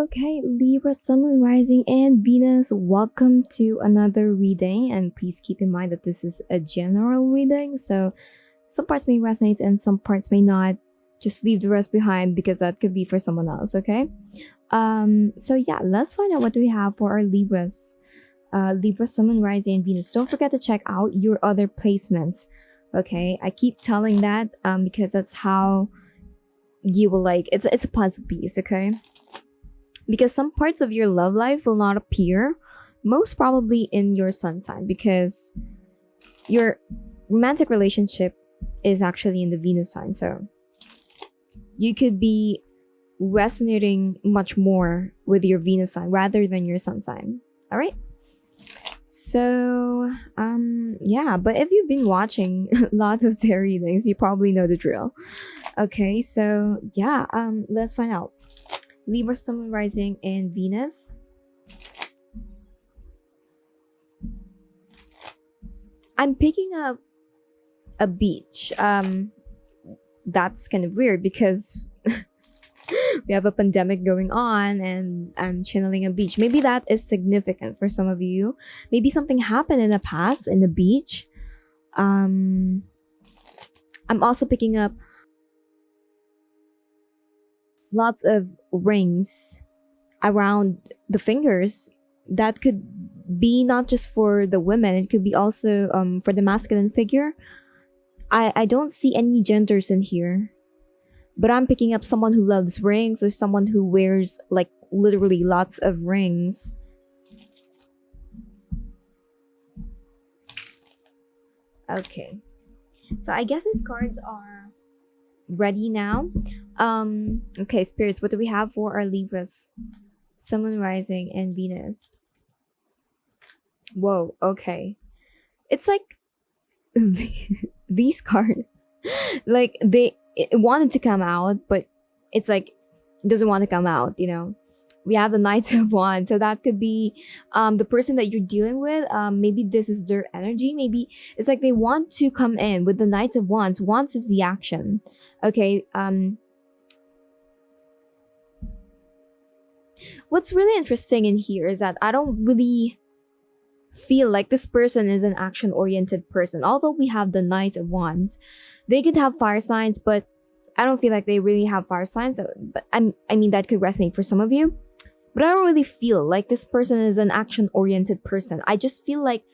Okay, Libra, Sun, Moon, Rising, and Venus, welcome to another reading. And please keep in mind that this is a general reading, so some parts may resonate and some parts may not. Just leave the rest behind because that could be for someone else, okay? So yeah, let's find out what do we have for our Libras. Libra, Sun, Moon, Rising, and Venus. Don't forget to check out your other placements, okay? I keep telling that because that's how you will like it's a puzzle piece, okay? Because some parts of your love life will not appear, most probably in your sun sign, because your romantic relationship is actually in the Venus sign. So you could be resonating much more with your Venus sign rather than your sun sign. All right. So yeah, but if you've been watching lots of tarot readings, you probably know the drill. Okay, so yeah, let's find out. Libra, Sun, Moon, Rising, and Venus. I'm picking up a beach. That's kind of weird because we have a pandemic going on and I'm channeling a beach. Maybe that is significant for some of you. Maybe something happened in the past in the beach. I'm also picking up lots of rings around the fingers. That could be not just for the women, it could be also for the masculine figure. I don't see any genders in here, but I'm picking up someone who loves rings or someone who wears like literally lots of rings. Okay, so I guess these cards are ready now. Okay, spirits, what do we have for our Libras, Sun, Moon, Rising, and Venus? Whoa, okay. It's like these cards, like it wanted to come out, but it's like it doesn't want to come out, you know. We have the Knight of Wands, so that could be the person that you're dealing with. Maybe this is their energy. Maybe it's like they want to come in with the Knight of Wands. Wands is the action. Okay. What's really interesting in here is that I don't really feel like this person is an action-oriented person. Although we have the Knight of Wands, they could have fire signs, but I don't feel like they really have fire signs. So, but I mean that could resonate for some of you. But I don't really feel like this person is an action-oriented person. I just feel like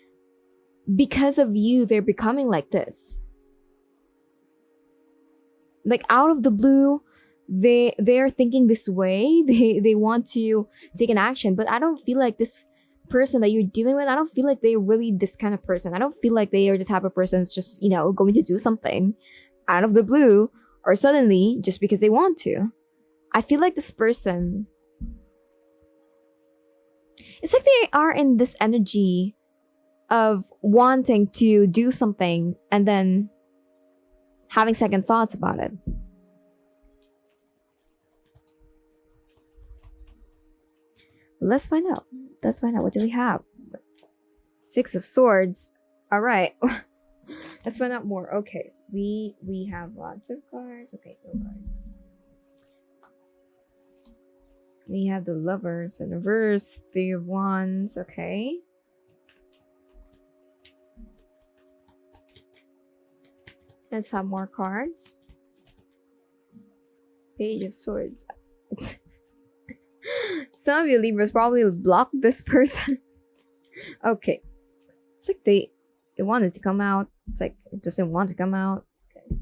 because of you, they're becoming like this. Like out of the blue, they're thinking this way. They want to take an action. But I don't feel like this person that you're dealing with, I don't feel like they're really this kind of person. I don't feel like they are the type of person that's just, you know, going to do something out of the blue or suddenly just because they want to. I feel like this person, it's like they are in this energy of wanting to do something and then having second thoughts about it. Let's find out. Let's find out. What do we have? Six of Swords. All right. Let's find out more. Okay. We have lots of cards. Okay, no cards. We have the Lovers in reverse, Three of Wands. Okay. Let's have more cards. Page of Swords. Some of you Libras probably blocked this person. Okay. It's like they wanted to come out. It's like it doesn't want to come out. Okay.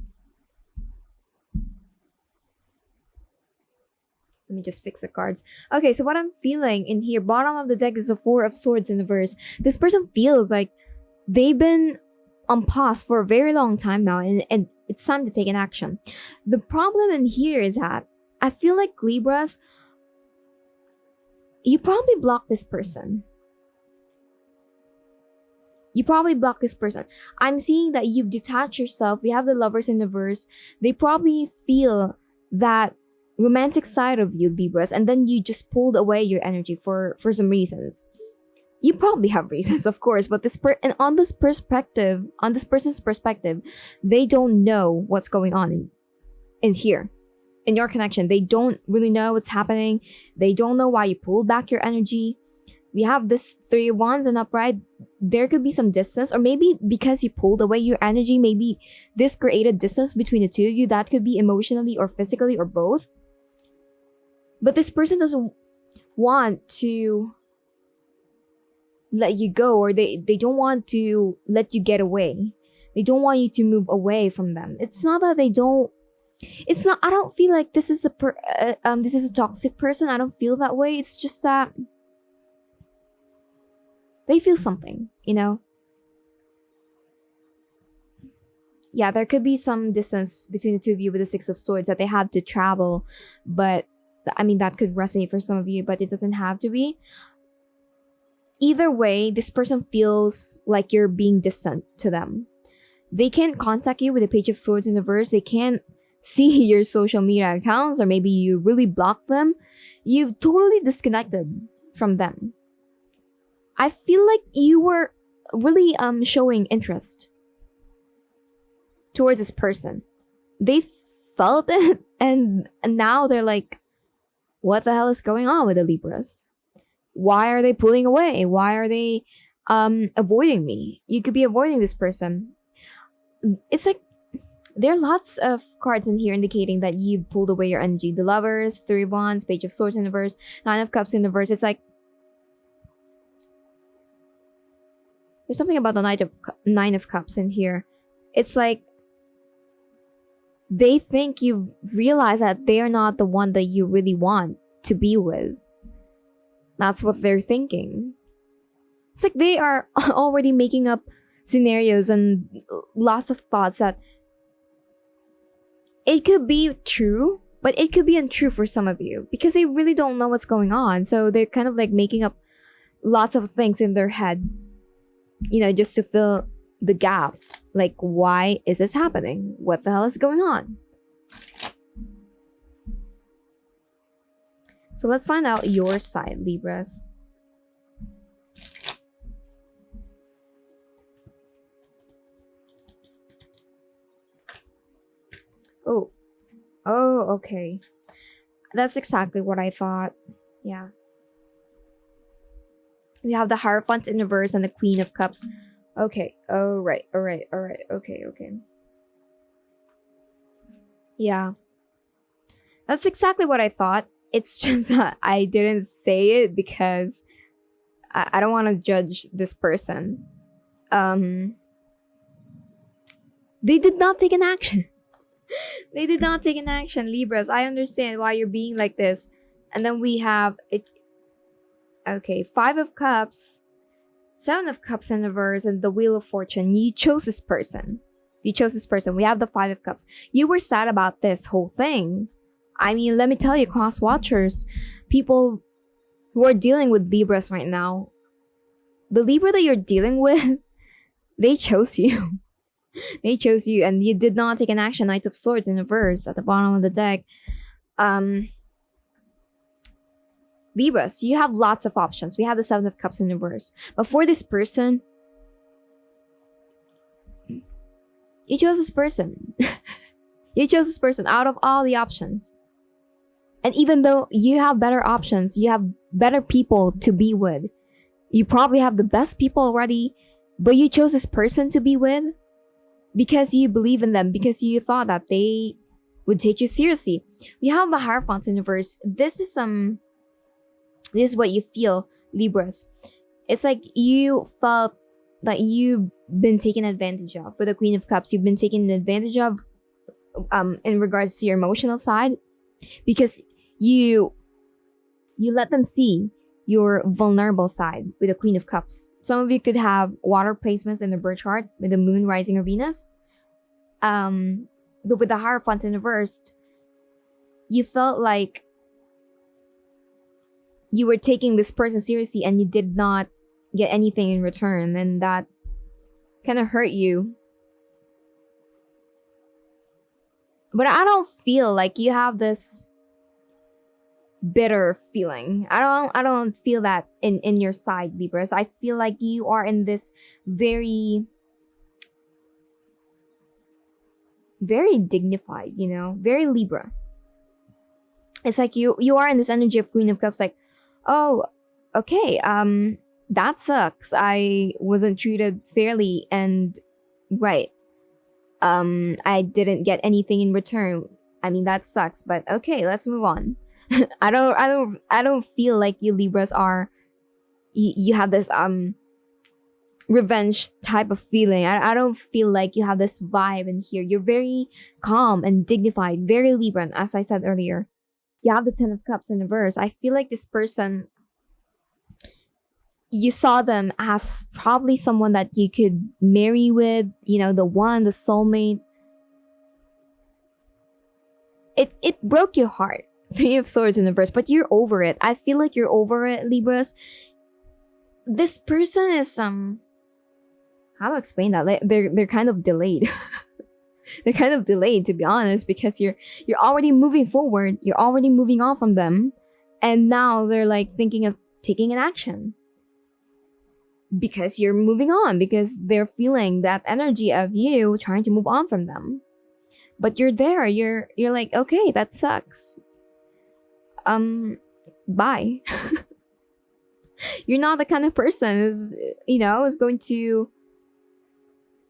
Let me just fix the cards. Okay, so what I'm feeling in here, bottom of the deck is the Four of Swords in reverse. This person feels like they've been on pause for a very long time now, and it's time to take an action. The problem in here is that I feel like Libras, you probably block this person. You probably block this person. I'm seeing that you've detached yourself. We have the Lovers in the verse. They probably feel that romantic side of you, Libras, and then you just pulled away your energy for some reasons. You probably have reasons, of course, but and on this perspective, on this person's perspective, they don't know what's going on in here. in your connection. They don't really know what's happening. They don't know why you pulled back your energy. We have this 3 of Wands and upright. There could be some distance, or maybe because you pulled away your energy, maybe this created distance between the two of you. That could be emotionally or physically or both. But this person doesn't want to let you go, or they don't want to let you get away. They don't want you to move away from them. It's not that they don't. It's not. I don't feel like this is this is a toxic person. I don't feel that way. It's just that they feel something, you know? Yeah, there could be some distance between the two of you with the 6 of Swords, that they had to travel, but I mean, that could resonate for some of you, but it doesn't have to be. Either way, this person feels like you're being distant to them. They can't contact you with the Page of Swords in reverse. They can't see your social media accounts, or maybe you really block them. You've totally disconnected from them. I feel like you were really showing interest towards this person. They felt it, and now they're like, what the hell is going on with the Libras? Why are they pulling away? Why are they avoiding me? You could be avoiding this person. It's like there are lots of cards in here indicating that you pulled away your energy. The Lovers, 3 of Wands, Page of Swords in reverse, 9 of Cups in reverse. It's like there's something about the 9 of Cups in here. It's like they think you've realized that they're not the one that you really want to be with. That's what they're thinking. It's like they are already making up scenarios and lots of thoughts that it could be true, but it could be untrue for some of you, because they really don't know what's going on. So they're kind of like making up lots of things in their head, you know, just to fill the gap. Like, why is this happening? What the hell is going on? So let's find out your side, Libras. Oh, okay. That's exactly what I thought. Yeah. We have the Hierophant in reverse and the Queen of Cups. Okay. Alright. Okay. Yeah. That's exactly what I thought. It's just that I didn't say it because I don't want to judge this person. They did not take an action. They did not take an action, Libras. I understand why you're being like this. And then we have it. Okay, 5 of Cups, 7 of Cups in reverse, and the Wheel of Fortune. You chose this person. We have the 5 of Cups. You were sad about this whole thing. I mean, let me tell you, cross watchers, people who are dealing with Libras right now, the Libra that you're dealing with, they chose you. They chose you, and you did not take an action. Knight of Swords in reverse at the bottom of the deck. Libras, you have lots of options. We have the 7 of Cups in reverse. But for this person, you chose this person. You chose this person out of all the options. And even though you have better options, you have better people to be with. You probably have the best people already, but you chose this person to be with because you believe in them, because you thought that they would take you seriously. We have the Hierophant in reverse. This is what you feel, Libras. It's like you felt that you've been taken advantage of. For the Queen of Cups, you've been taken advantage of in regards to your emotional side, because you let them see your vulnerable side with the Queen of Cups. Some of you could have water placements in the birth chart with the Moon, Rising, or Venus. With the Hierophant in reverse, you felt like you were taking this person seriously and you did not get anything in return, and that kind of hurt you. But I don't feel like you have this bitter feeling. I don't feel that in your side, Libras. I feel like you are in this very dignified, very Libra. It's like you are in this energy of Queen of Cups, like, oh, okay, that sucks. I wasn't treated fairly and right. I didn't get anything in return. I mean, that sucks, but okay, let's move on. I don't feel like you Libras are you have this revenge type of feeling. I don't feel like you have this vibe in here. You're very calm and dignified, very Libran, as I said earlier. You have the Ten of Cups in the verse. I feel like this person, you saw them as probably someone that you could marry with, the one, the soulmate. It broke your heart. Three of Swords in the verse, but you're over it. I feel like you're over it, Libras. This person is how to explain that? Like, they're kind of delayed. They're kind of delayed, to be honest, because you're already moving forward. You're already moving on from them, and now they're like thinking of taking an action because you're moving on, because they're feeling that energy of you trying to move on from them. But you're there. You're like, okay, that sucks. Bye. You're not the kind of person is going to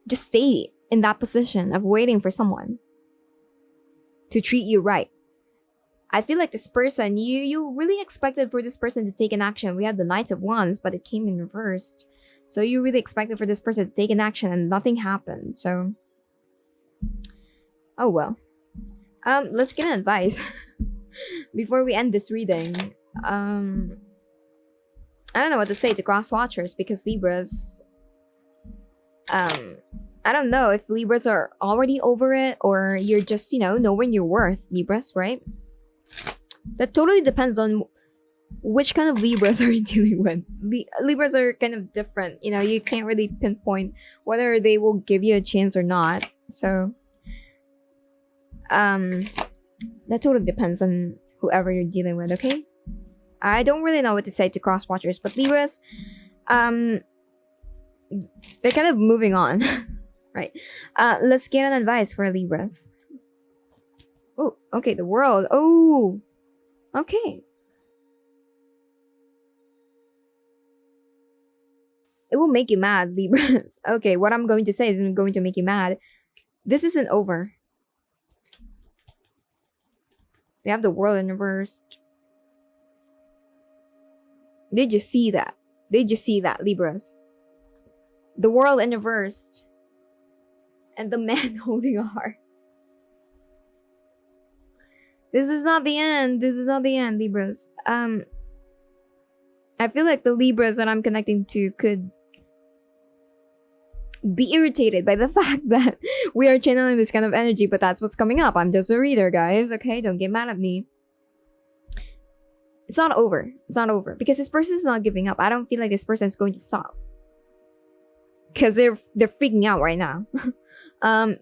just stay in that position of waiting for someone to treat you right. I feel like this person, you really expected for this person to take an action. We had the Knight of Wands, but it came in reversed. So you really expected for this person to take an action and nothing happened. So, oh well. Let's get an advice before we end this reading. I don't know what to say to cross watchers, because Libras, I don't know if Libras are already over it or you're just, knowing your worth, Libras, right? That totally depends on which kind of Libras are you dealing with. Libras are kind of different. You can't really pinpoint whether they will give you a chance or not. So, that totally depends on whoever you're dealing with, okay? I don't really know what to say to cross watchers, but Libras, they're kind of moving on. Right. Let's get an advice for Libras. Oh, okay, the World. Oh, okay. It will make you mad, Libras. Okay, what I'm going to say isn't going to make you mad. This isn't over. We have the World in reverse. Did you see that? Did you see that, Libras? The World in reverse. And the man holding a heart. This is not the end. This is not the end, Libras. I feel like the Libras that I'm connecting to could be irritated by the fact that we are channeling this kind of energy, but that's what's coming up. I'm just a reader, guys. Okay, don't get mad at me. It's not over. It's not over. Because this person is not giving up. I don't feel like this person is going to stop. Because they're freaking out right now. In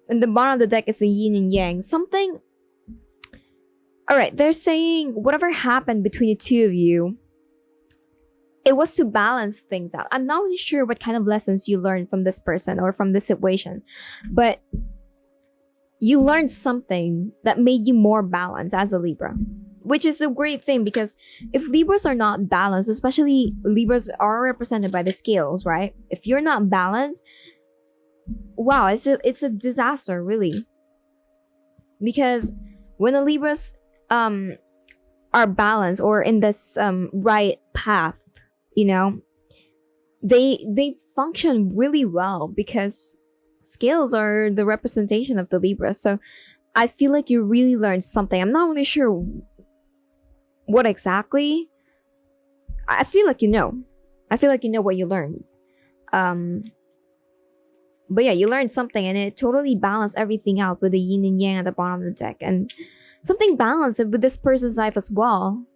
the bottom of the deck is the yin and yang. Something. Alright, they're saying whatever happened between the two of you, it was to balance things out. I'm not really sure what kind of lessons you learned from this person or from this situation, but you learned something that made you more balanced as a Libra, which is a great thing, because if Libras are not balanced, especially Libras are represented by the scales, right? If you're not balanced, wow, it's a disaster, really. Because when the Libras are balanced or in this right path, they function really well, because scales are the representation of the Libra. So I feel like you really learned something. I'm not really sure what exactly. I feel like you know. I feel like you know what you learned. But yeah, you learned something, and it totally balanced everything out with the yin and yang at the bottom of the deck. And something balanced with this person's life as well.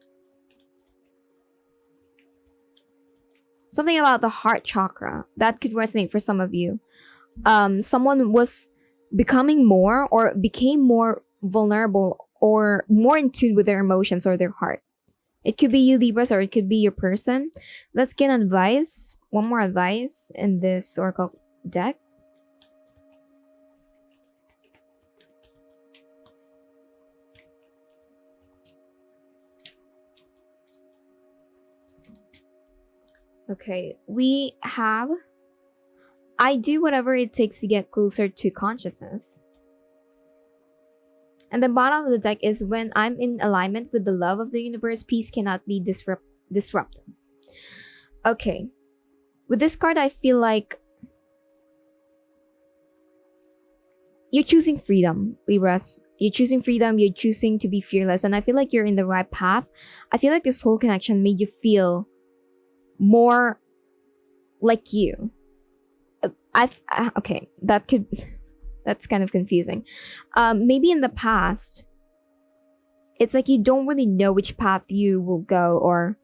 Something about the heart chakra that could resonate for some of you. Someone was becoming more or became more vulnerable or more in tune with their emotions or their heart. It could be you, Libras, or it could be your person. Let's get advice. One more advice in this oracle deck. Okay, we have I do whatever it takes to get closer to consciousness. And the bottom of the deck is when I'm in alignment with the love of the universe, peace cannot be disrupted. Okay, with this card, I feel like you're choosing freedom, Libras. You're choosing freedom, you're choosing to be fearless, and I feel like you're in the right path. I feel like this whole connection made you feel more like you. Okay, that's kind of confusing. Maybe in the past, it's like you don't really know which path you will go or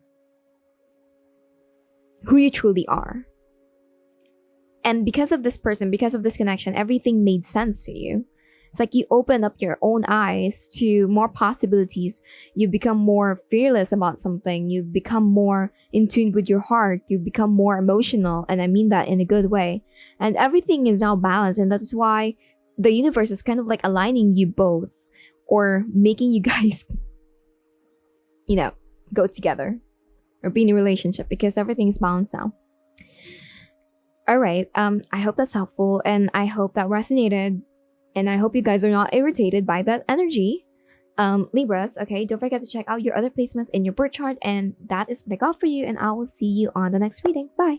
who you truly are. And because of this person, because of this connection, everything made sense to you. It's like you open up your own eyes to more possibilities. You become more fearless about something. You become more in tune with your heart. You become more emotional. And I mean that in a good way. And everything is now balanced. And that's why the universe is kind of like aligning you both or making you guys, go together or be in a relationship because everything is balanced now. All right. I hope that's helpful and I hope that resonated. And I hope you guys are not irritated by that energy. Libras, okay, don't forget to check out your other placements in your birth chart. And that is what I got for you. And I will see you on the next reading. Bye.